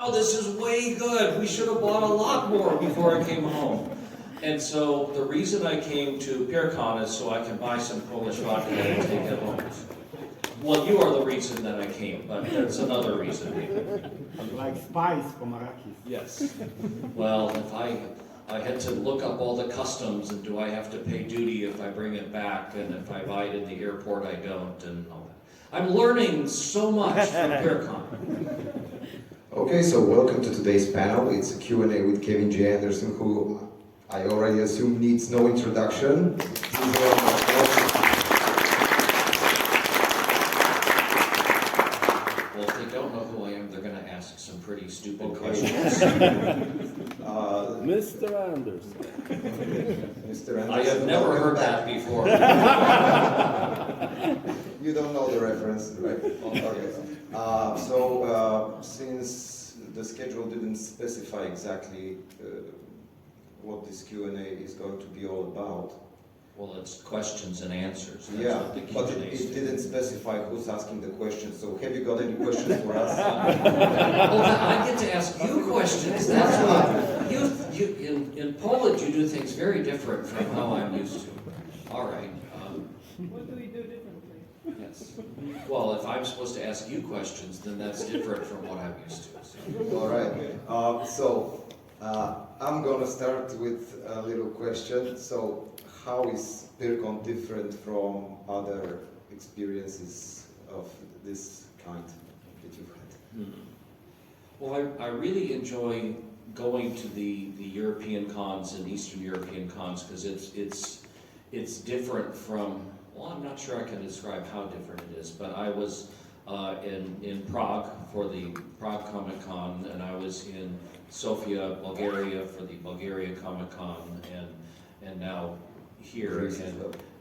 oh, this is way good. We should have bought a lot more before I came home. And so the reason I came to Pyrkon is so I can buy some Polish vodka and take it home. Well, you are the reason that I came, but there's another reason. Like spice from Arrakis. Yes. Well, if I had to look up all the customs and do I have to pay duty if I bring it back, and if I buy it in the airport I don't, and all that. I'm learning so much from Pyrkon. Okay, so welcome to today's panel. It's a Q&A with Kevin J. Anderson, who I already assume needs no introduction. Well, if they don't know who I am, they're going to ask some pretty stupid questions. Mr. Anderson. Mr. Anderson. I have never heard that before. You don't know the reference, right? Okay. Since the schedule didn't specify exactly what this Q&A is going to be all about. Well, it's questions and answers. That's Yeah, what the but Q&A it is. didn't specify who's asking the questions. So have you got any questions for us? Well, I get to ask you questions. That's what in Poland you do things very different from how I'm used to. All right. What do we do differently? Yes. Well, if I'm supposed to ask you questions, then that's different from what I'm used to. So. All right. I'm going to start with a little question. So how is Pyrkon different from other experiences of this kind that you've had? Well, I really enjoy going to the European cons and Eastern European cons because it's different from, well, I'm not sure I can describe how different it is, but I was in Prague for the Prague Comic Con, and I was in Sofia, Bulgaria for the Bulgaria Comic Con, and now here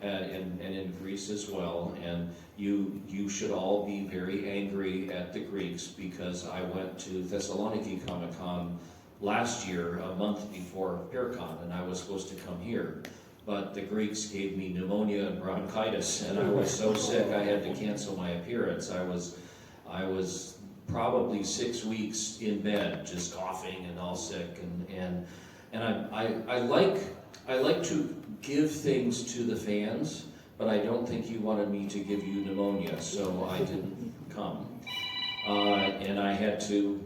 and in Greece as well. And you should all be very angry at the Greeks because I went to Thessaloniki Comic Con last year, a month before Pyrkon, and I was supposed to come here. But the Greeks gave me pneumonia and bronchitis, and I was so sick I had to cancel my appearance. I was probably 6 weeks in bed, just coughing and all sick, and I like to give things to the fans, but I don't think you wanted me to give you pneumonia, so I didn't come, and I had to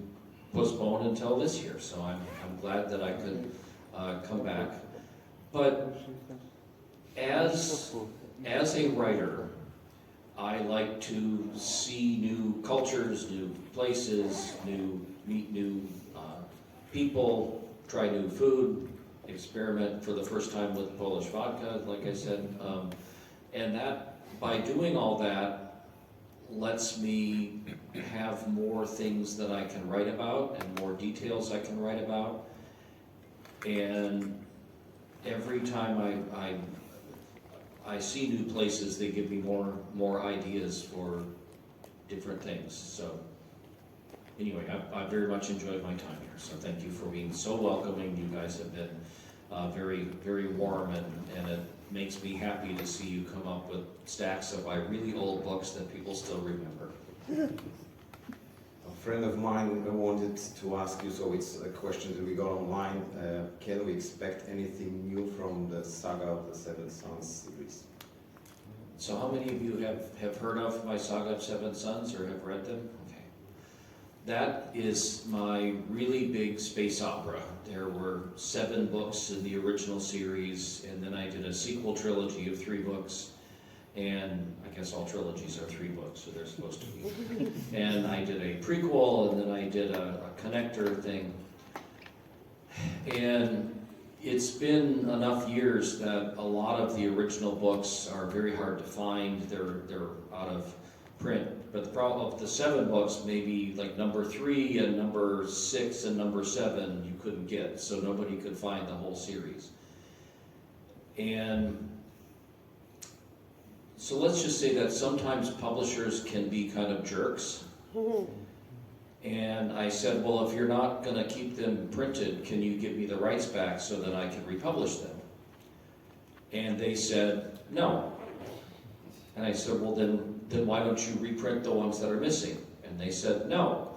postpone until this year. So I'm glad that I could come back. But as a writer, I like to see new cultures, new places, meet new people, try new food, experiment for the first time with Polish vodka, like I said, and that by doing all that lets me have more things that I can write about and more details I can write about, and every time I see new places, they give me more ideas for different things. So anyway, I very much enjoyed my time here. So thank you for being so welcoming. You guys have been very, very warm, and it makes me happy to see you come up with stacks of my really old books that people still remember. A friend of mine wanted to ask you, so it's a question that we got online, can we expect anything new from the Saga of the Seven Suns series? So how many of you have heard of my Saga of Seven Suns or have read them? Okay. That is my really big space opera. There were 7 books in the original series, and then I did a sequel trilogy of 3 books. And I guess all trilogies are 3 books, so they're supposed to be. And I did a prequel, and then I did a connector thing. And it's been enough years that a lot of the original books are very hard to find. They're out of print. But the problem of the 7 books, maybe like number 3 and number 6 and number 7 you couldn't get, so nobody could find the whole series. And so let's just say that sometimes publishers can be kind of jerks. And I said, well, if you're not going to keep them printed, can you give me the rights back so that I can republish them? And they said, no. And I said, well, then why don't you reprint the ones that are missing? And they said, no.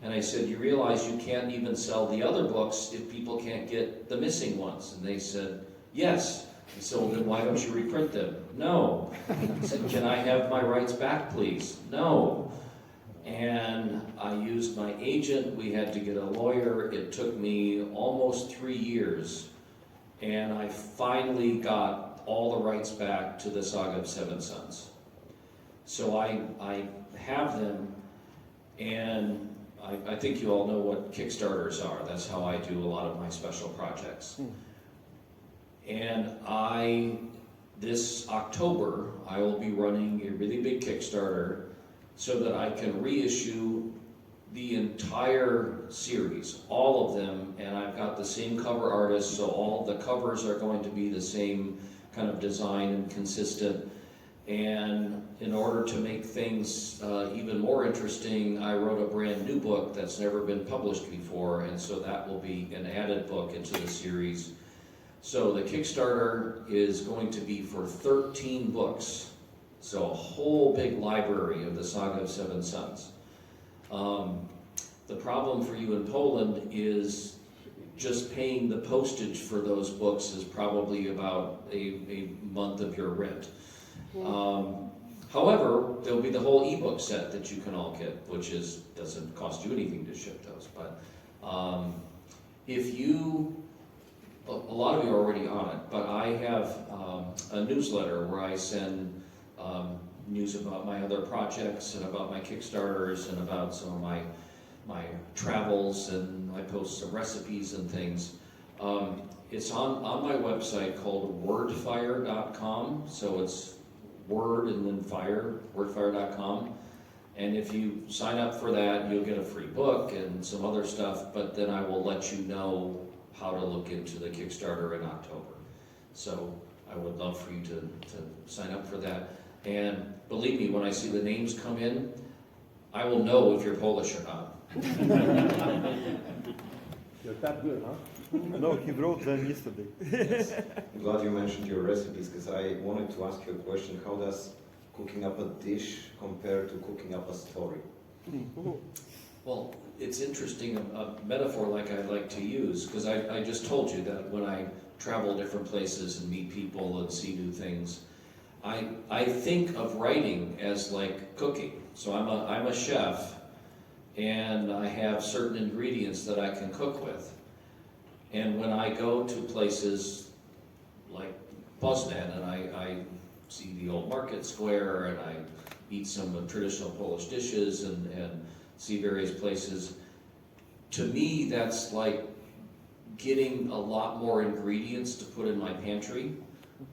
And I said, you realize you can't even sell the other books if people can't get the missing ones? And they said, yes. I said, well, then why don't you reprint them? No. I said, can I have my rights back, please? No. And I used my agent. We had to get a lawyer. It took me almost 3 years. And I finally got all the rights back to the Saga of Seven Suns. So I have them, and I think you all know what Kickstarters are. That's how I do a lot of my special projects. And this October, I will be running a really big Kickstarter so that I can reissue the entire series, all of them, and I've got the same cover artist, so all the covers are going to be the same kind of design and consistent. And in order to make things even more interesting, I wrote a brand new book that's never been published before, and so that will be an added book into the series. So the Kickstarter is going to be for 13 books, so a whole big library of the Saga of Seven Suns. The problem for you in Poland is just paying the postage for those books is probably about a month of your rent. However, there'll be the whole ebook set that you can all get, which doesn't cost you anything to ship those. But if you, a lot of you are already on it, but I have a newsletter where I send news about my other projects and about my Kickstarters and about some of my travels, and I post some recipes and things. It's on my website called wordfire.com, so it's word and then fire, wordfire.com. And if you sign up for that, you'll get a free book and some other stuff, but then I will let you know how to look into the Kickstarter in October. So I would love for you to sign up for that. And believe me, when I see the names come in, I will know if you're Polish or not. You're that good, huh? No, he wrote them yesterday. I'm glad you mentioned your recipes, because I wanted to ask you a question. How does cooking up a dish compare to cooking up a story? Well, it's interesting, a metaphor like I like to use, because I just told you that when I travel different places and meet people and see new things, I think of writing as like cooking. So I'm a chef, and I have certain ingredients that I can cook with. And when I go to places like Poznan, and I see the old market square, and I eat some of traditional Polish dishes and see various places, to me that's like getting a lot more ingredients to put in my pantry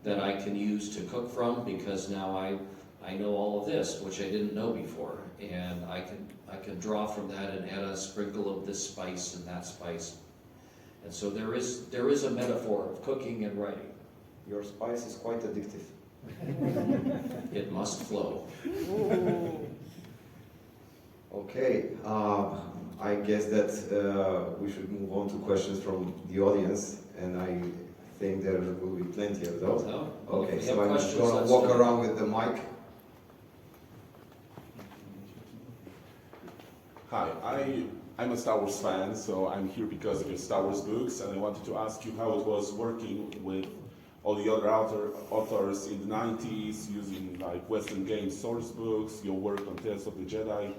that I can use to cook from, because now I know all of this, which I didn't know before, and I can draw from that and add a sprinkle of this spice and that spice. And so there is a metaphor of cooking and writing. Your spice is quite addictive. It must flow. Okay, I guess that we should move on to questions from the audience, and I think there will be plenty of those. No? Okay, If you so have I'm questions, going to let's walk do it. around with the mic. Hi, I'm a Star Wars fan, so I'm here because of your Star Wars books, and I wanted to ask you how it was working with all the other authors in the 90s, using like Western Games source books, your work on Tales of the Jedi.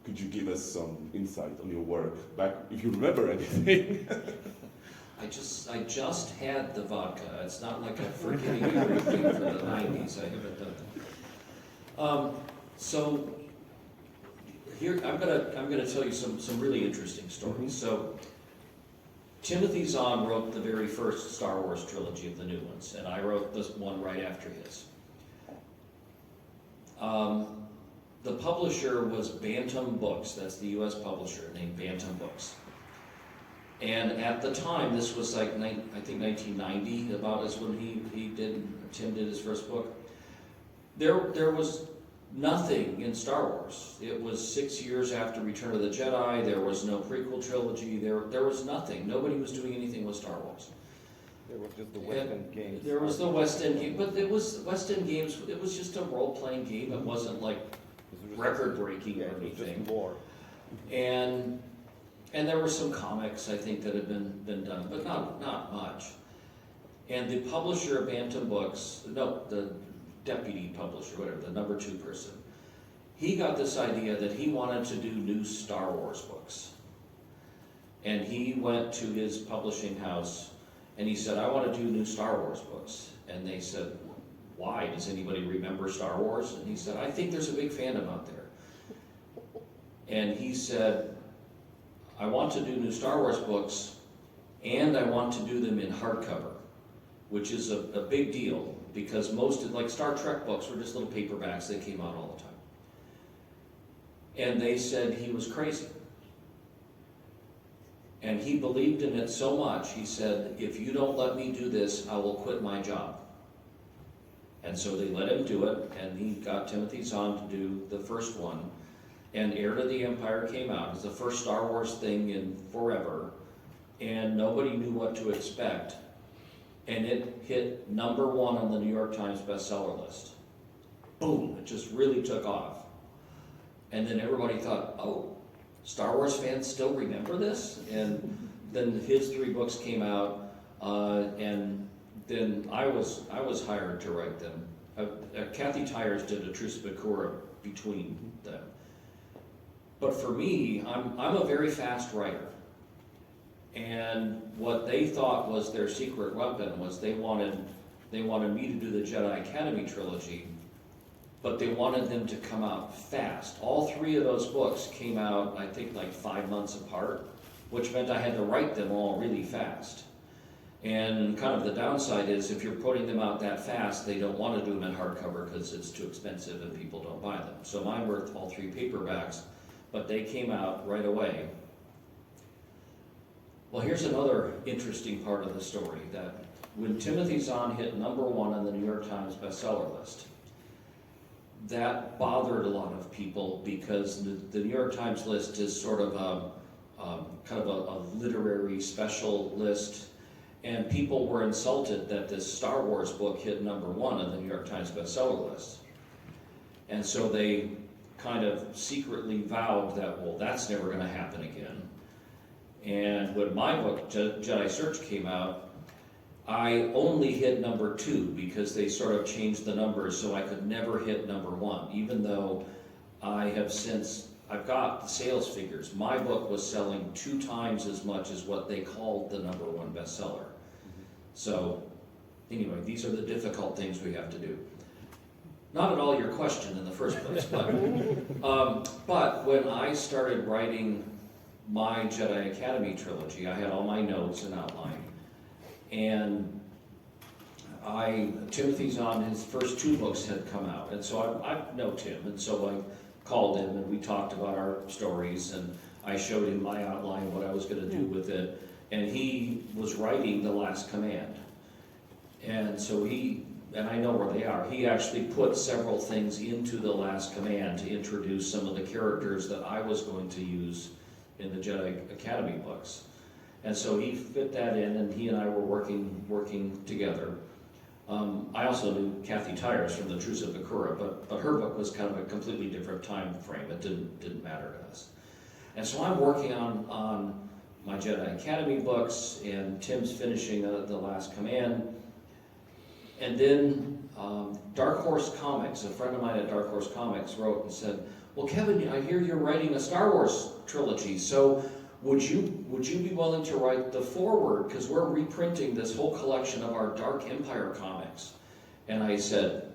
Could you give us some insight on your work back, if you remember anything? I just had the vodka. It's not like I'm forgetting everything from the 90s. I haven't done that. So here I'm gonna tell you some really interesting stories. So Timothy Zahn wrote the very first Star Wars trilogy of the new ones, and I wrote this one right after his. The publisher was Bantam Books. That's the U.S. publisher named Bantam Books. And at the time, this was like, I think 1990, about is when Tim did his first book. There was nothing in Star Wars. It was 6 years after Return of the Jedi. There was no prequel trilogy. There was nothing. Nobody was doing anything with Star Wars. There was just the West End games. There was the West End game, but it was West End games. It was just a role-playing game. It wasn't like record-breaking or It was just anything. war. And And there were some comics, I think, that had been done, but not much. And the publisher of Bantam Books, no, the deputy publisher, whatever, the number 2 person, he got this idea that he wanted to do new Star Wars books. And he went to his publishing house and he said, I want to do new Star Wars books. And they said, why? Does anybody remember Star Wars? And he said, I think there's a big fandom out there. And he said, I want to do new Star Wars books, and I want to do them in hardcover, which is a big deal, because most, like Star Trek books were just little paperbacks that came out all the time. And they said he was crazy. And he believed in it so much, he said, if you don't let me do this, I will quit my job. And so they let him do it, and he got Timothy Zahn to do the first one. And Heir to the Empire came out. It was the first Star Wars thing in forever, and nobody knew what to expect. And it hit number 1 on the New York Times bestseller list. Boom, it just really took off. And then everybody thought, oh, Star Wars fans still remember this? And then his 3 books came out, and then I was hired to write them. Kathy Tyers did A Truce of Bakura between them. But for me, I'm a very fast writer. And what they thought was their secret weapon was they wanted me to do the Jedi Academy trilogy, but they wanted them to come out fast. All 3 of those books came out, I think, like 5 months apart, which meant I had to write them all really fast. And kind of the downside is if you're putting them out that fast, they don't want to do them in hardcover because it's too expensive and people don't buy them. So mine were all 3 paperbacks, but they came out right away. Well, here's another interesting part of the story, that when Timothy Zahn hit number 1 on the New York Times bestseller list, that bothered a lot of people because the New York Times list is sort of a literary special list, and people were insulted that this Star Wars book hit number 1 on the New York Times bestseller list. And so they kind of secretly vowed that, well, that's never going to happen again. And when my book, Jedi Search, came out, I only hit number 2 because they sort of changed the numbers so I could never hit number 1, even though I've got the sales figures. My book was selling 2 times as much as what they called the number 1 bestseller. So anyway, these are the difficult things we have to do. Not at all your question in the first place, but when I started writing my Jedi Academy trilogy, I had all my notes and outline. And Timothy Zahn, his first 2 books had come out, and so I know Tim, and so I called him and we talked about our stories, and I showed him my outline, what I was going to do with it, and he was writing The Last Command. And so and I know where they are, he actually put several things into The Last Command to introduce some of the characters that I was going to use in the Jedi Academy books. And so he fit that in, and he and I were working together. I also knew Kathy Tyers from The Truce of Bakura, but her book was kind of a completely different time frame. It didn't matter to us. And so I'm working on my Jedi Academy books, and Tim's finishing The Last Command. And then Dark Horse Comics, a friend of mine at Dark Horse Comics, wrote and said, well, Kevin, I hear you're writing a Star Wars trilogy, so would you be willing to write the foreword, because we're reprinting this whole collection of our Dark Empire comics? And I said,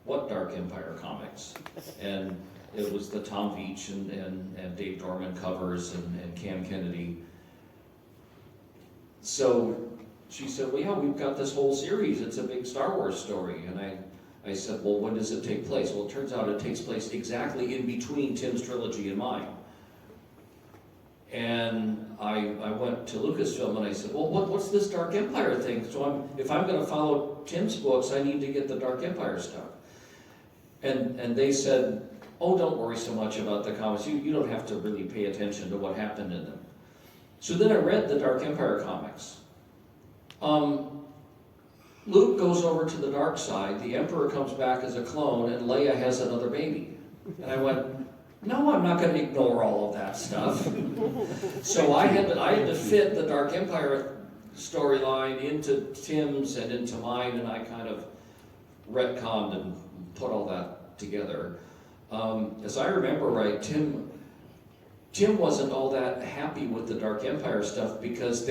what Dark Empire comics? And it was the Tom Veitch and Dave Dorman covers and Cam Kennedy. So she said, well, yeah, we've got this whole series. It's a big Star Wars story. And I said, well, when does it take place? Well, it turns out it takes place exactly in between Tim's trilogy and mine. And I went to Lucasfilm and I said, well, what's this Dark Empire thing? So if I'm going to follow Tim's books, I need to get the Dark Empire stuff. And they said, oh, don't worry so much about the comics. You don't have to really pay attention to what happened in them. So then I read the Dark Empire comics. Luke goes over to the dark side, the Emperor comes back as a clone, and Leia has another baby. And I went, No, I'm not gonna ignore all of that stuff. So I had to fit the Dark Empire storyline into Tim's and into mine, and I kind of retconned and put all that together. As I remember right, Tim wasn't all that happy with the Dark Empire stuff because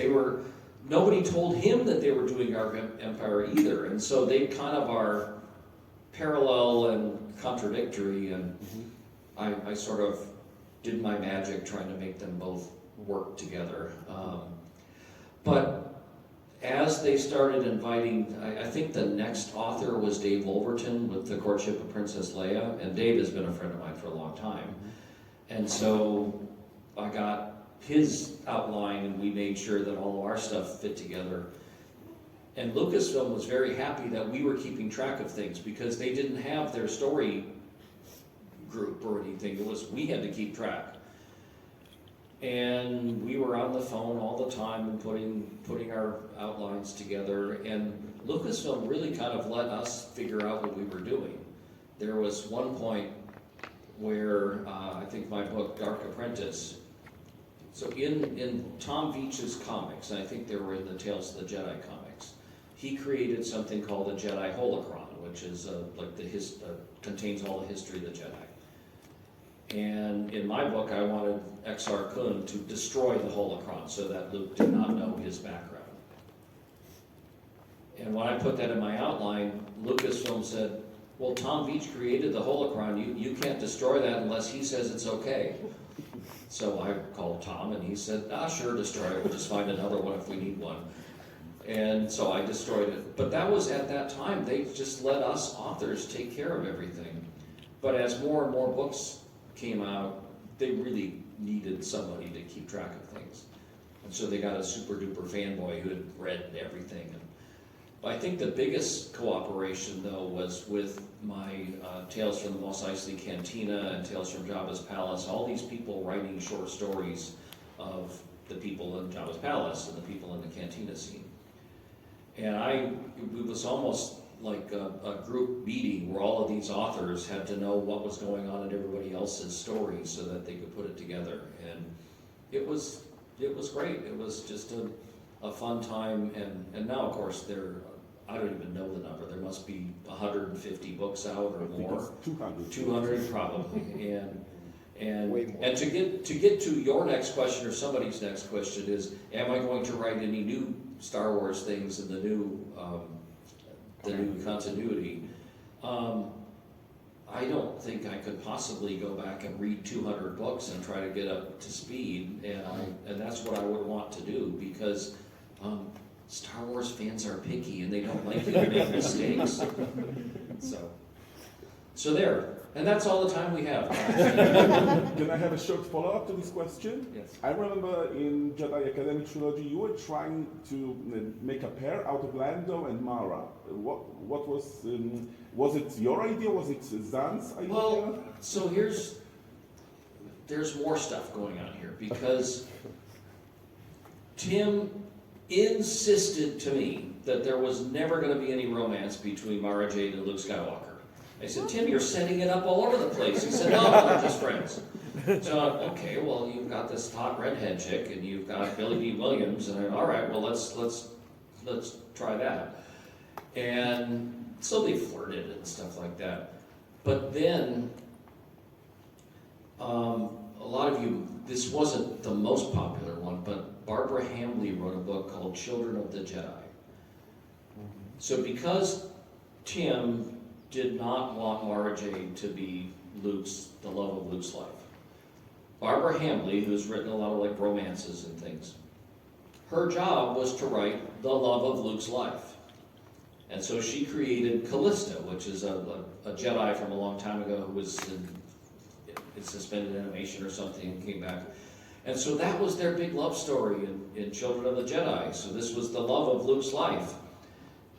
nobody told him that they were doing Dark Empire either, and so they kind of are parallel and contradictory, and I sort of did my magic trying to make them both work together. But as they started inviting, I think the next author was Dave Wolverton with The Courtship of Princess Leia, and Dave has been a friend of mine for a long time. And so I got his outline and we made sure that all of our stuff fit together. And Lucasfilm was very happy that we were keeping track of things because they didn't have their story group or anything. It was, we had to keep track. And we were on the phone all the time and putting our outlines together, and Lucasfilm really kind of let us figure out what we were doing. There was one point where I think my book Dark Apprentice, so in Tom Veitch's comics, and I think they were in the Tales of the Jedi comics, he created something called the Jedi Holocron, which is contains all the history of the Jedi. And in my book, I wanted Exar Kun to destroy the holocron so that Luke did not know his background. And when I put that in my outline, Lucasfilm said, well, Tom Veitch created the holocron. You can't destroy that unless he says it's okay. So I called Tom and he said, sure, destroy it. We'll just find another one if we need one. And so I destroyed it. But that was at that time. They just let us authors take care of everything. But as more and more books came out, they really needed somebody to keep track of things. And so they got a super duper fanboy who had read everything. And I think the biggest cooperation though was with my Tales from the Mos Eisley Cantina and Tales from Jabba's Palace, all these people writing short stories of the people in Jabba's Palace and the people in the Cantina scene. And it was almost like a group meeting where all of these authors had to know what was going on in everybody else's story so that they could put it together. And it was great. It was just a fun time. And now, of course, I don't even know the number. There must be 150 books out or more. 200. 200 probably. And Way more. and to get to your next question or somebody's next question is, am I going to write any new Star Wars things in the new continuity? I don't think I could possibly go back and read 200 books and try to get up to speed, and that's what I would want to do, because Star Wars fans are picky and they don't like you to make mistakes. So there. And that's all the time we have. Can I have a short follow-up to this question? Yes. I remember in Jedi Academy trilogy, you were trying to make a pair out of Lando and Mara. What was it your idea? Was it Zan's idea? Well, so there's more stuff going on here, because Tim insisted to me that there was never going to be any romance between Mara Jade and Luke Skywalker. I said, Tim, you're setting it up all over the place. He said, no, they're just friends. So, okay, well, you've got this hot redhead chick, and you've got Billy D. Williams, and all right, well, let's try that. And so they flirted and stuff like that. But then, a lot of you, this wasn't the most popular one, but Barbara Hamley wrote a book called Children of the Jedi. So because Tim did not want Mara Jade to be the love of Luke's life, Barbara Hamley, who's written a lot of like romances and things, her job was to write the love of Luke's life. And so she created Callista, which is a Jedi from a long time ago who was in suspended animation or something and came back. And so that was their big love story in Children of the Jedi. So this was the love of Luke's life.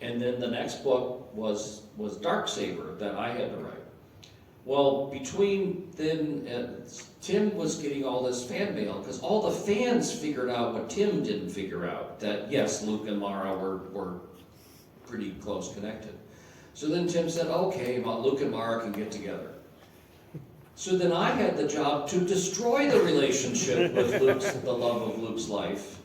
And then the next book was Darksaber that I had to write. Well, between then and Tim was getting all this fan mail because all the fans figured out what Tim didn't figure out, that yes, Luke and Mara were pretty close connected. So then Tim said, okay, well, Luke and Mara can get together. So then I had the job to destroy the relationship with the love of Luke's life.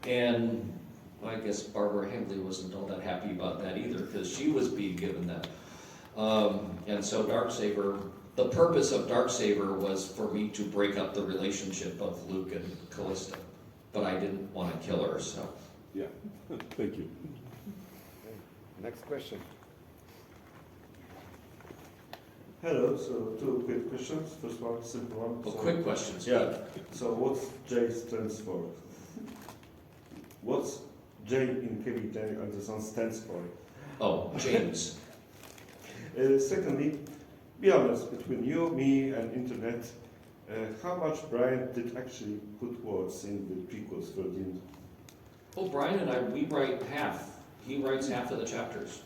And I guess Barbara Higley wasn't all that happy about that either, because she was being given that. And so Darksaber, the purpose of Darksaber was for me to break up the relationship of Luke and Callista. But I didn't want to kill her, so. Yeah, thank you. Next question. Hello, so two quick questions. First one, simple one. Well, So- quick questions. Yeah, so what's J stands for? What's J in Kevin and the Sun stands for? Oh, James. Secondly, be honest, between you, me, and internet, how much Brian did actually put words in the prequels for Dune? Well, Brian and I, we write half. He writes half of the chapters.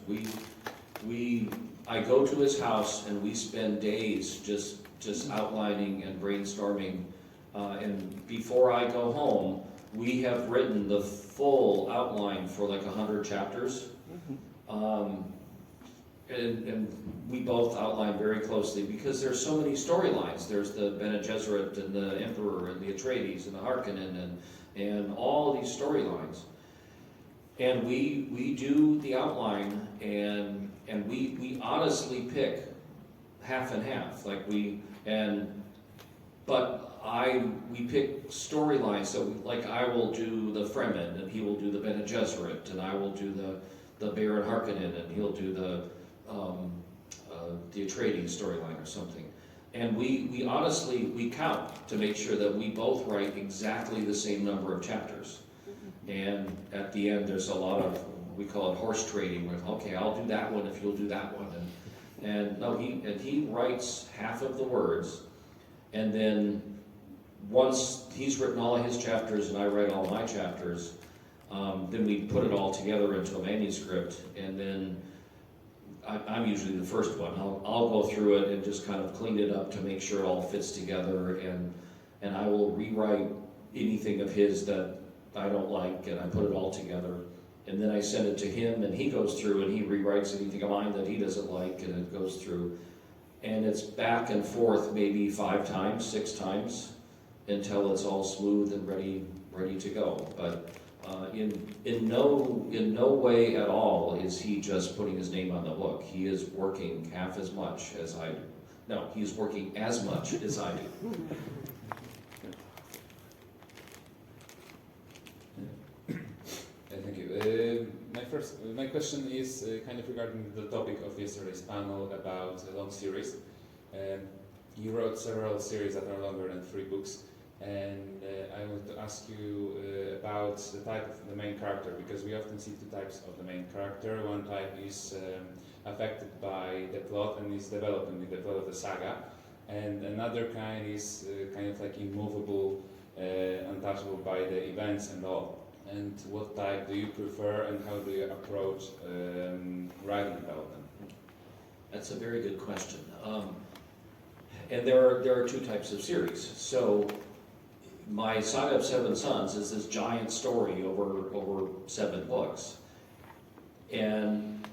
I go to his house and we spend days just outlining and brainstorming. And before I go home, we have written the full outline for like 100 chapters. And we both outline very closely because there's so many storylines. There's the Bene Gesserit and the Emperor and the Atreides and the Harkonnen and all of these storylines. And we do the outline and we honestly pick half and half. We pick storylines. So like I will do the Fremen and he will do the Bene Gesserit and I will do the Baron Harkonnen and he'll do the Atreides storyline or something. And we honestly, we count to make sure that we both write exactly the same number of chapters. And at the end, there's a lot of, we call it horse trading, where, okay, I'll do that one if you'll do that one. He writes half of the words, and then once he's written all of his chapters and I write all my chapters, then we put it all together into a manuscript, and then I'm usually the first one. I'll go through it and just kind of clean it up to make sure it all fits together, and I will rewrite anything of his that I don't like, and I put it all together, and then I send it to him, and he goes through and he rewrites anything of mine that he doesn't like, and it goes through, and it's back and forth maybe 5 times, 6 times, until it's all smooth and ready to go. But in no way at all is he just putting his name on the book. He is working half as much as I do. No, he is working as much as I do. Thank you. My question is kind of regarding the topic of yesterday's panel about a long series. You wrote several series that are longer than 3 books, and I want to ask you about the type of the main character, because we often see 2 types of the main character. One type is affected by the plot and is developing with the plot of the saga, and another kind is kind of like immovable, untouchable by the events and all. And what type do you prefer, and how do you approach writing about them? That's a very good question. And there are 2 types of series. So my Saga of Seven Suns is this giant story over 7 books, and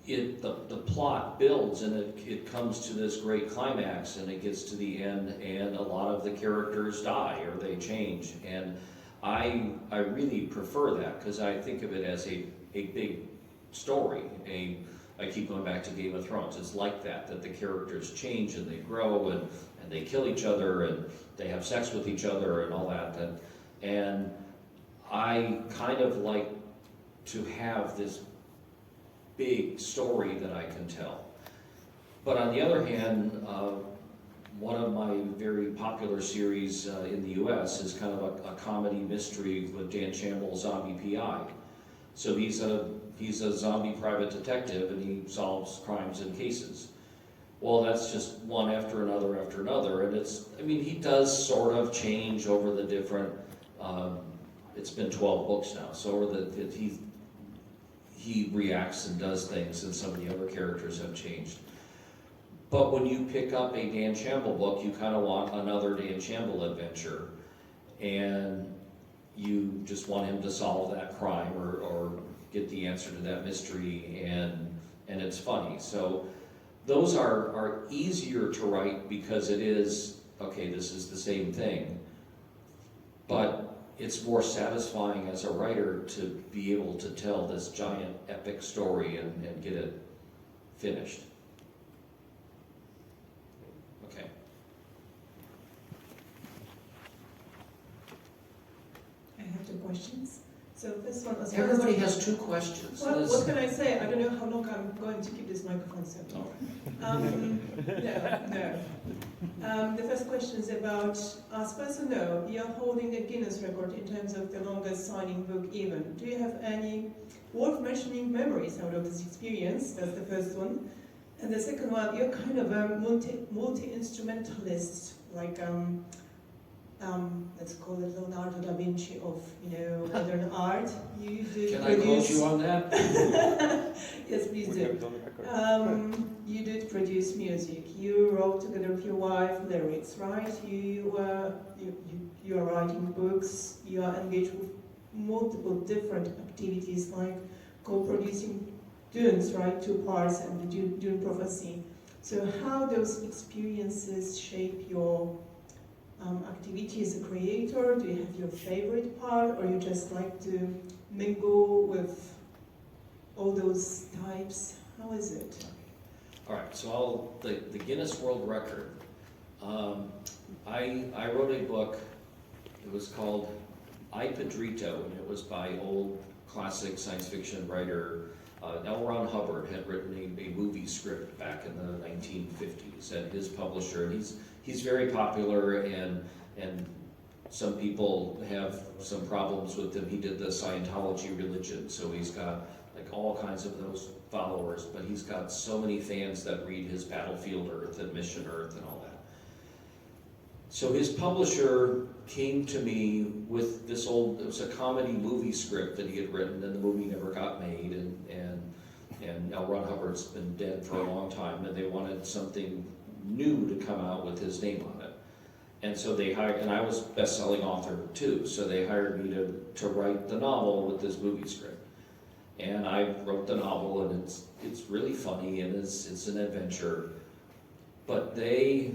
the plot builds and it comes to this great climax and it gets to the end and a lot of the characters die or they change, and I really prefer that because I think of it as a big story. I keep going back to Game of Thrones. It's like that the characters change and they grow and they kill each other and they have sex with each other and all that. And I kind of like to have this big story that I can tell. But on the other hand, one of my very popular series in the US is kind of a comedy mystery with Dan Campbell, Zombie PI. So he's a zombie private detective and he solves crimes and cases. Well, that's just one after another, and he does sort of change over the different, it's been 12 books now, so over he reacts and does things, and some of the other characters have changed. But when you pick up a Dan Campbell book, you kind of want another Dan Campbell adventure, and you just want him to solve that crime or get the answer to that mystery, and it's funny. So those are easier to write because it is, okay, this is the same thing, but it's more satisfying as a writer to be able to tell this giant epic story and get it finished. Okay. I have 2 questions. So first one, as far as Everybody has 2 questions. Well, Liz. what can I say? I don't know how long I'm going to keep this microphone set. Oh. No. The first question is about, as far as I know, you're holding a Guinness record in terms of the longest signing book even. Do you have any worth mentioning memories out of this experience? That's the first one. And the second one, you're kind of a multi-instrumentalist, like let's call it Leonardo da Vinci of, modern art. You do Can I quote you on that? Yes, please We do. have it on record. You did produce music. You wrote together with your wife lyrics, right? You are writing books. You are engaged with multiple different activities like co-producing Dunes, right? 2 parts and the Dune prophecy. So how those experiences shape your activity as a creator? Do you have your favorite part, or you just like to mingle with all those types? How is it? All right, so the Guinness World Record. I wrote a book. It was called I Pedrito, and it was by old classic science fiction writer L. Ron Hubbard. Had written a movie script back in the 1950s, and his publisher. And he's very popular, and some people have some problems with him. He did the Scientology religion, so he's got like all kinds of those followers, but he's got so many fans that read his Battlefield Earth and Mission Earth and all that. So his publisher came to me with this it was a comedy movie script that he had written, and the movie never got made, and L. Ron Hubbard's been dead for a long time, and they wanted something new to come out with his name on it. And so they hired, and I was best-selling author too, so they hired me to write the novel with this movie script. And I wrote the novel, and it's really funny, and it's an adventure. But they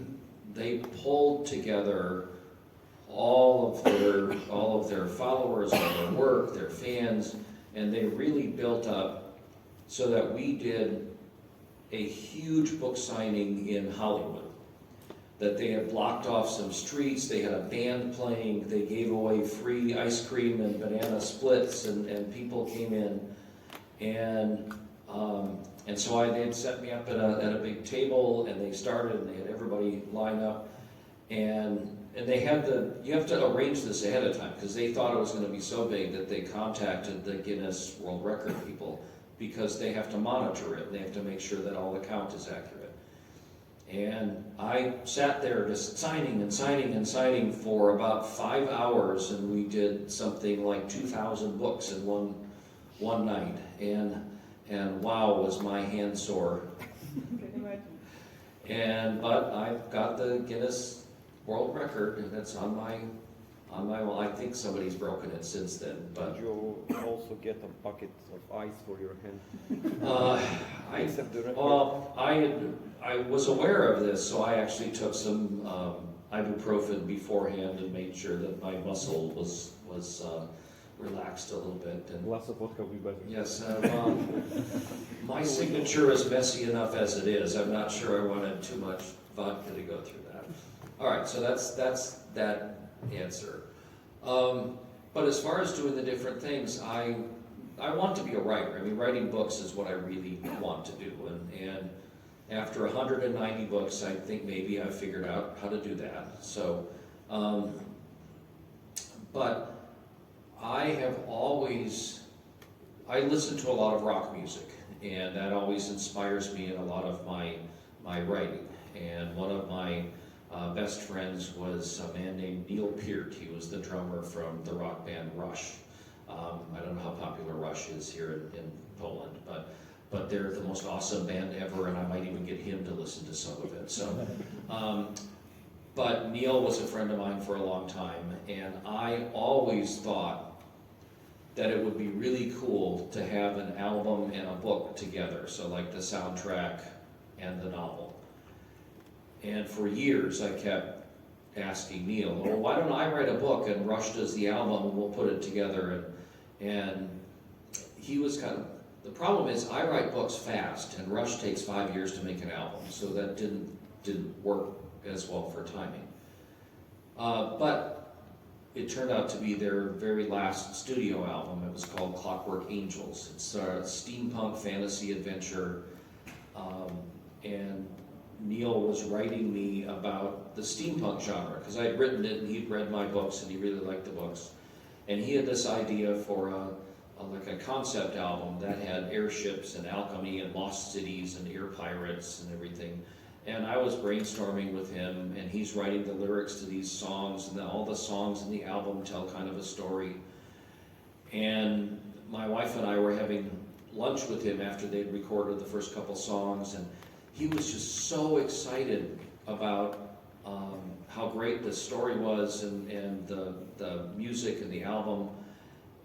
pulled together all of their followers, all their work, their fans, and they really built up so that we did a huge book signing in Hollywood. That they had blocked off some streets, they had a band playing, they gave away free ice cream and banana splits, and people came in. And so they'd set me up at a big table, and they started, and they had everybody line up, and they had you have to arrange this ahead of time, because they thought it was going to be so big that they contacted the Guinness World Record people, because they have to monitor it, and they have to make sure that all the count is accurate. And I sat there just signing and signing and signing for about 5 hours, and we did something like 2,000 books in one night. And wow, was my hand sore. But I've got the Guinness World Record, and it's on my well, I think somebody's broken it since then. But Did you also get a bucket of ice for your hand? Except the record. Well, I was aware of this, so I actually took some ibuprofen beforehand and made sure that my muscle was relaxed a little bit. And Glass of vodka will be better. yes, my signature is messy enough as it is. I'm not sure I wanted too much vodka to go through that. All right, so that's that answer. But as far as doing the different things, I want to be a writer. I mean, writing books is what I really want to do. And after 190 books, I think maybe I figured out how to do that. So, but I listen to a lot of rock music, and that always inspires me in a lot of my writing. And one of my best friends was a man named Neil Peart. He was the drummer from the rock band Rush. I don't know how popular Rush is here in Poland, but they're the most awesome band ever, and I might even get him to listen to some of it. So, but Neil was a friend of mine for a long time, and I always thought that it would be really cool to have an album and a book together. So like the soundtrack and the novel. And for years I kept asking Neil, well, why don't I write a book and Rush does the album and we'll put it together. And he was kind of, the problem is I write books fast and Rush takes 5 years to make an album, so that didn't work as well for timing. But it turned out to be their very last studio album. It was called Clockwork Angels. It's a steampunk fantasy adventure, and Neil was writing me about the steampunk genre, because I had written it and he'd read my books and he really liked the books. And he had this idea for like a concept album that had airships and alchemy and lost cities and air pirates and everything. And I was brainstorming with him, and he's writing the lyrics to these songs, and all the songs in the album tell kind of a story. And my wife and I were having lunch with him after they'd recorded the first couple songs, and he was just so excited about how great the story was and the music and the album.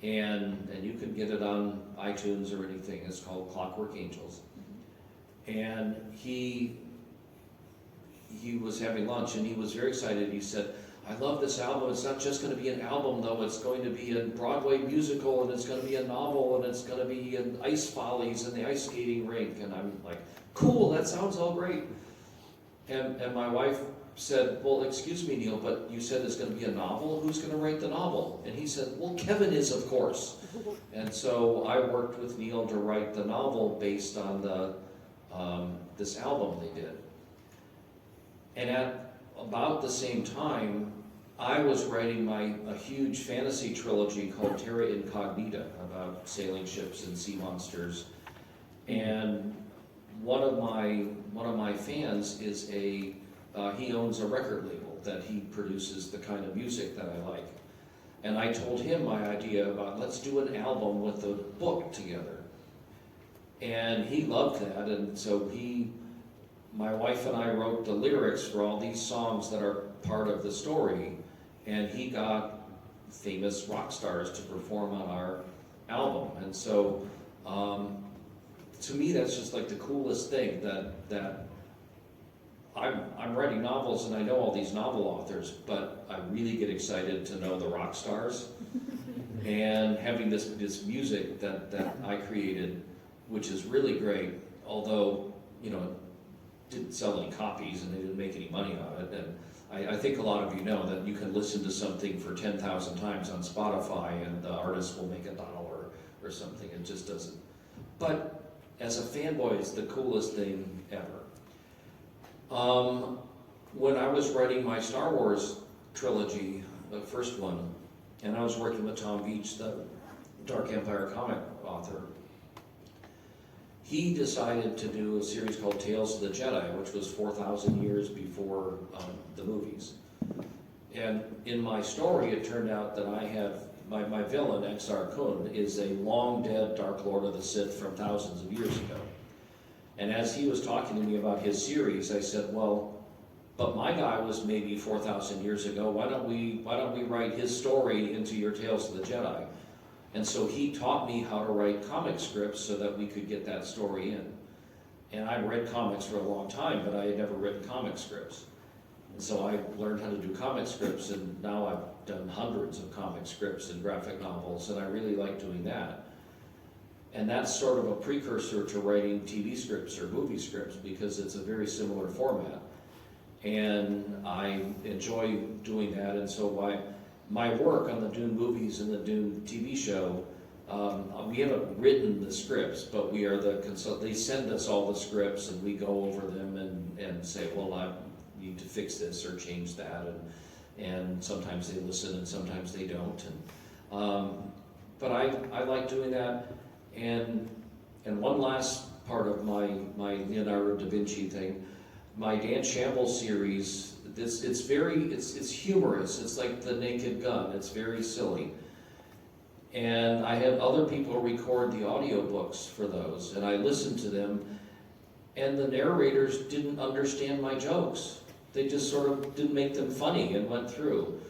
And you can get it on iTunes or anything. It's called Clockwork Angels. And he was having lunch and he was very excited. He said, I love this album. It's not just going to be an album though, it's going to be a Broadway musical, and it's going to be a novel, and it's going to be an Ice Follies and the ice skating rink. And I'm like, cool, that sounds all great. And my wife said, well, excuse me, Neil, but you said it's going to be a novel? Who's going to write the novel? And he said, well, Kevin is, of course. And so I worked with Neil to write the novel based on this album they did. And at about the same time, I was writing a huge fantasy trilogy called Terra Incognita about sailing ships and sea monsters. And one of my fans is he owns a record label that he produces the kind of music that I like. And I told him my idea about, let's do an album with a book together. And he loved that, and so my wife and I wrote the lyrics for all these songs that are part of the story, and he got famous rock stars to perform on our album. And so, to me, that's just like the coolest thing, that I'm writing novels and I know all these novel authors, but I really get excited to know the rock stars and having this music that I created, which is really great, although, you know, it didn't sell any copies and they didn't make any money on it. And I think a lot of you know that you can listen to something for 10,000 times on Spotify and the artist will make $1 or something. It just doesn't. But as a fanboy, it's the coolest thing ever. When I was writing my Star Wars trilogy, the first one, and I was working with Tom Veitch, the Dark Empire comic author, he decided to do a series called Tales of the Jedi, which was 4,000 years before the movies. And in my story, it turned out that I have, my villain, Exar Kun, is a long-dead Dark Lord of the Sith from thousands of years ago. And as he was talking to me about his series, I said, well, but my guy was maybe 4,000 years ago. Why don't we write his story into your Tales of the Jedi? And so he taught me how to write comic scripts so that we could get that story in. And I read comics for a long time, but I had never written comic scripts. And so I learned how to do comic scripts, and now I've done hundreds of comic scripts and graphic novels, and I really like doing that. And that's sort of a precursor to writing TV scripts or movie scripts, because it's a very similar format. And I enjoy doing that, and so my work on the Dune movies and the Dune TV show, we haven't written the scripts, but we are they send us all the scripts and we go over them and say, well, I need to fix this or change that, and sometimes they listen and sometimes they don't. But I like doing that. And one last part of my Leonardo da Vinci thing, my Dan Shambles series, it's humorous. It's like The Naked Gun. It's very silly. And I had other people record the audiobooks for those, and I listened to them, and the narrators didn't understand my jokes. They just sort of didn't make them funny and went through.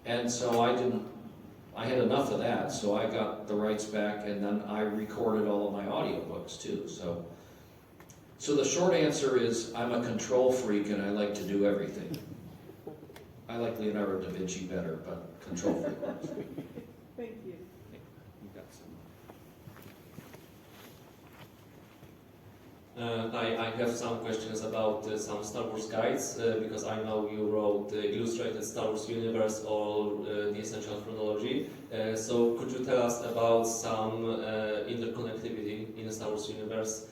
And so I had enough of that, so I got the rights back, and then I recorded all of my audiobooks too. So the short answer is I'm a control freak and I like to do everything. I like Leonardo da Vinci better, but control freak works. Thank you. You got some. I have some questions about some Star Wars guides, because I know you wrote Illustrated Star Wars Universe or the Essential Chronology. So could you tell us about some interconnectivity in the Star Wars Universe?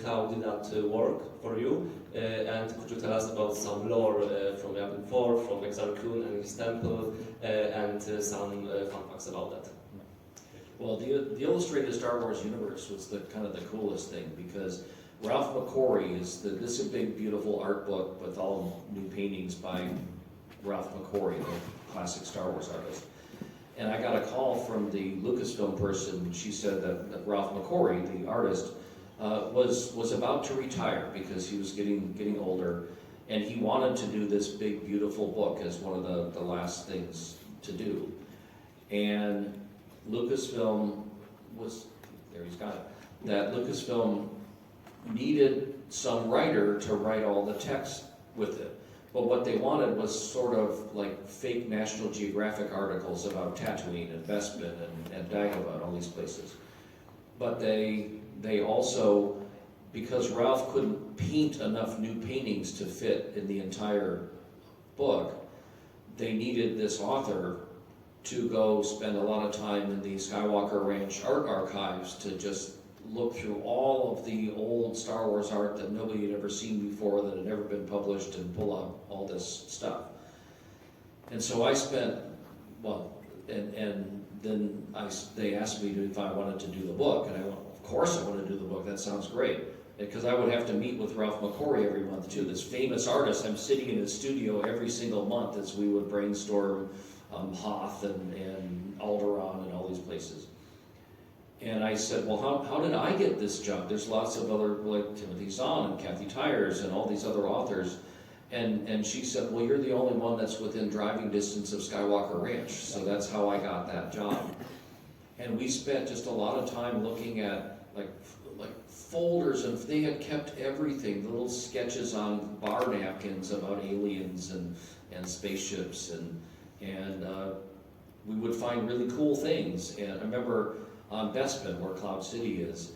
How did that work for you? And could you tell us about some lore from Yavin 4, from Exar Kun and his temple, and some fun facts about that? Well, the Illustrated Star Wars Universe was the kind of the coolest thing because Ralph McQuarrie this is a big, beautiful art book with all new paintings by Ralph McQuarrie, the classic Star Wars artist. And I got a call from the Lucasfilm person. She said that Ralph McQuarrie, the artist, was about to retire because he was getting older, and he wanted to do this big, beautiful book as one of the last things to do. And Lucasfilm he's got it, that Lucasfilm needed some writer to write all the text with it. But what they wanted was sort of like fake National Geographic articles about Tatooine and Bespin and Dagobah and all these places. But they also, because Ralph couldn't paint enough new paintings to fit in the entire book, they needed this author to go spend a lot of time in the Skywalker Ranch art archives to just look through all of the old Star Wars art that nobody had ever seen before, that had never been published, and pull out all this stuff. And so I spent, and then they asked me if I wanted to do the book, and I went, of course I want to do the book, that sounds great. Because I would have to meet with Ralph McQuarrie every month too, this famous artist. I'm sitting in his studio every single month as we would brainstorm Hoth and Alderaan and all these places. And I said, well, how did I get this job? There's lots of other, like Timothy Zahn and Kathy Tyers and all these other authors. And she said, well, you're the only one that's within driving distance of Skywalker Ranch. So that's how I got that job. And we spent just a lot of time looking at like folders, and they had kept everything, little sketches on bar napkins about aliens and spaceships, and we would find really cool things. And I remember on Bespin, where Cloud City is,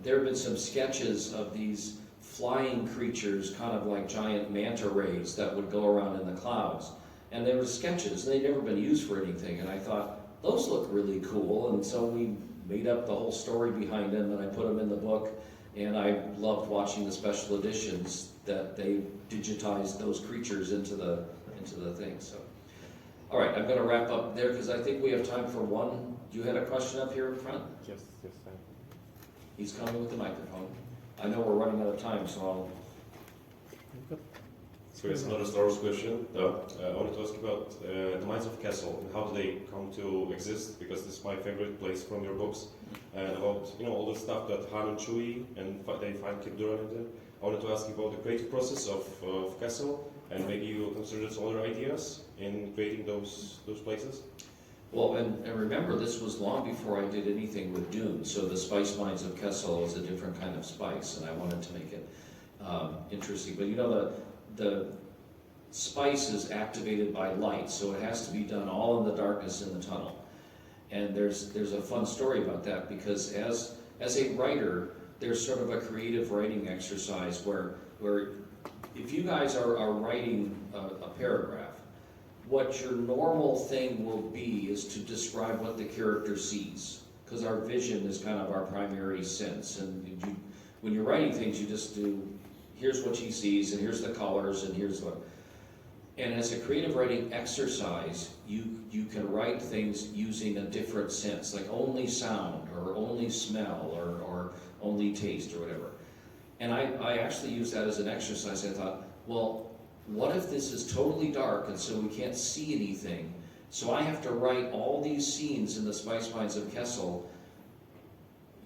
there have been some sketches of these flying creatures, kind of like giant manta rays that would go around in the clouds. And they were sketches, and they'd never been used for anything. And I thought, those look really cool. And so we made up the whole story behind them, and I put them in the book. And I loved watching the special editions that they digitized those creatures into the thing. So, all right, I'm going to wrap up there because I think we have time for one. You had a question up here in front? Yes, He's coming with the microphone. I know we're running out of time, so I'll. So it's another Star Wars question. I wanted to ask about the Mines of Kessel and how do they come to exist? Because this is my favorite place from your books. And about all the stuff that Han and Chewie and they find Kip Duran in there. I wanted to ask you about the creative process of Kessel, and maybe you considered some other ideas in creating those places. Well, and remember, this was long before I did anything with Dune, so the spice mines of Kessel is a different kind of spice, and I wanted to make it interesting. But the spice is activated by light, so it has to be done all in the darkness in the tunnel. And there's a fun story about that, because as a writer, there's sort of a creative writing exercise where if you guys are writing a paragraph, what your normal thing will be is to describe what the character sees, because our vision is kind of our primary sense. And when you're writing things, you just do, here's what she sees, and here's the colors, and here's what. And as a creative writing exercise, you can write things using a different sense, like only sound, or only smell, or only taste, or whatever. And I actually used that as an exercise. I thought, well, what if this is totally dark and so we can't see anything? So I have to write all these scenes in the Spice Mines of Kessel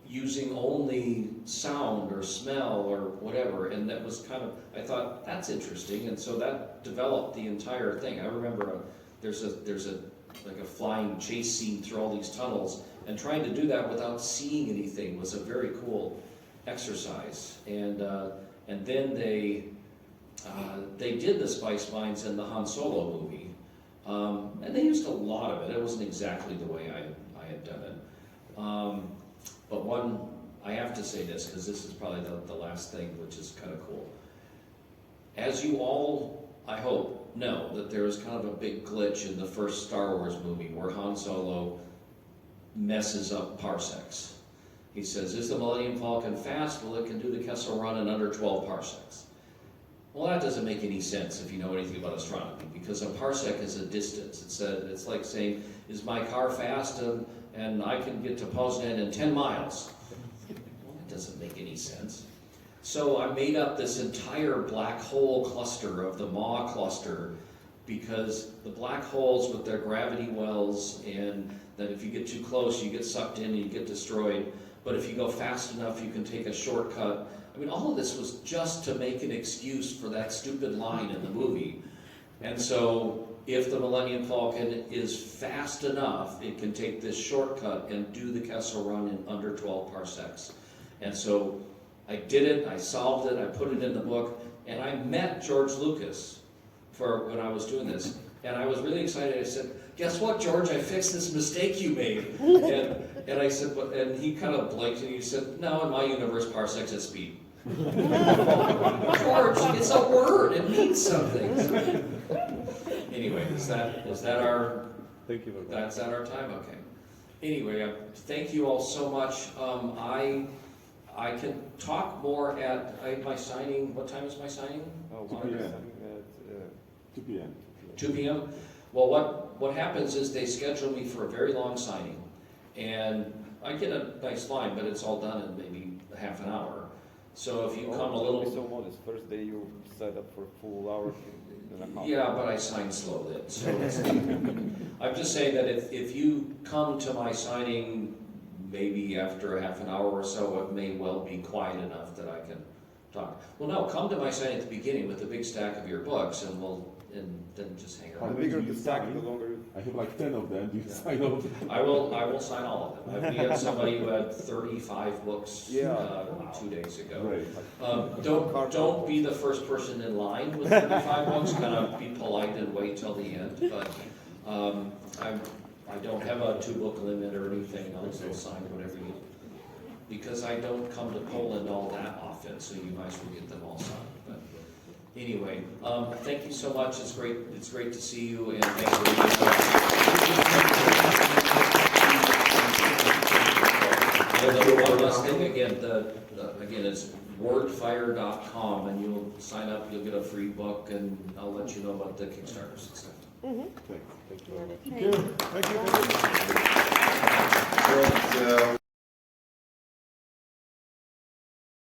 using only sound or smell or whatever. And that was kind of, I thought, that's interesting. And so that developed the entire thing. I remember there's like a flying chase scene through all these tunnels, and trying to do that without seeing anything was a very cool exercise. And then they did the spice mines in the Han Solo movie. And they used a lot of it. It wasn't exactly the way I had done it. But one, I have to say this, because this is probably the last thing, which is kind of cool. As you all, I hope, know, that there is kind of a big glitch in the first Star Wars movie where Han Solo messes up parsecs. He says, is the Millennium Falcon fast? Well, it can do the Kessel Run in under 12 parsecs. Well, that doesn't make any sense if you know anything about astronomy, because a parsec is a distance. It's like saying, is my car fast and I can get to Poznan in 10 miles? Well, that doesn't make any sense. So I made up this entire black hole cluster of the Ma cluster, because the black holes with their gravity wells, and that if you get too close, you get sucked in and you get destroyed. But if you go fast enough, you can take a shortcut. I mean, all of this was just to make an excuse for that stupid line in the movie. And so, if the Millennium Falcon is fast enough, it can take this shortcut and do the Kessel Run in under 12 parsecs. And so, I did it, I solved it, I put it in the book, and I met George Lucas for when I was doing this. And I was really excited. I said, guess what, George, I fixed this mistake you made. And I said, but, and he kind of blinked and he said, no, in my universe, parsecs is speed. George, it's a word, it means something. Anyway, is that our, Thank you very much. that's at our time? Okay. Anyway, thank you all so much. I can talk more at my signing. What time is my signing? Oh, 2 mine is p.m. coming at 2 p.m. 2 p.m.? Well, what happens is they schedule me for a very long signing, and I get a nice line, but it's all done in maybe half an hour. So if you come a Don't be little... so modest. First day you set up for a full hour and a half. Yeah, but I sign slow then, so it's... I'm just saying that if you come to my signing maybe after a half an hour or so, it may well be quiet enough that I can talk. Well, no, come to my signing at the beginning with a big stack of your books, and then just hang The around. bigger the stack, the longer. I have like 10 of them. Do you sign off? I will sign all of them. We had somebody who had 35 books Yeah. 2 days ago. Great. Don't be the first person in line with 35 books. Kind of be polite and wait till the end. But I don't have a 2-book limit or anything. I'll still sign whatever you. Because I don't come to Poland all that often, so you might as well get them all signed. But anyway, thank you so much. It's great. It's great to see you. And thanks for being with us. One last thing, again, again, it's wordfire.com, and you'll sign up, you'll get a free book, and I'll let you know about the Kickstarters and stuff. Thank you very much. Thank you. But,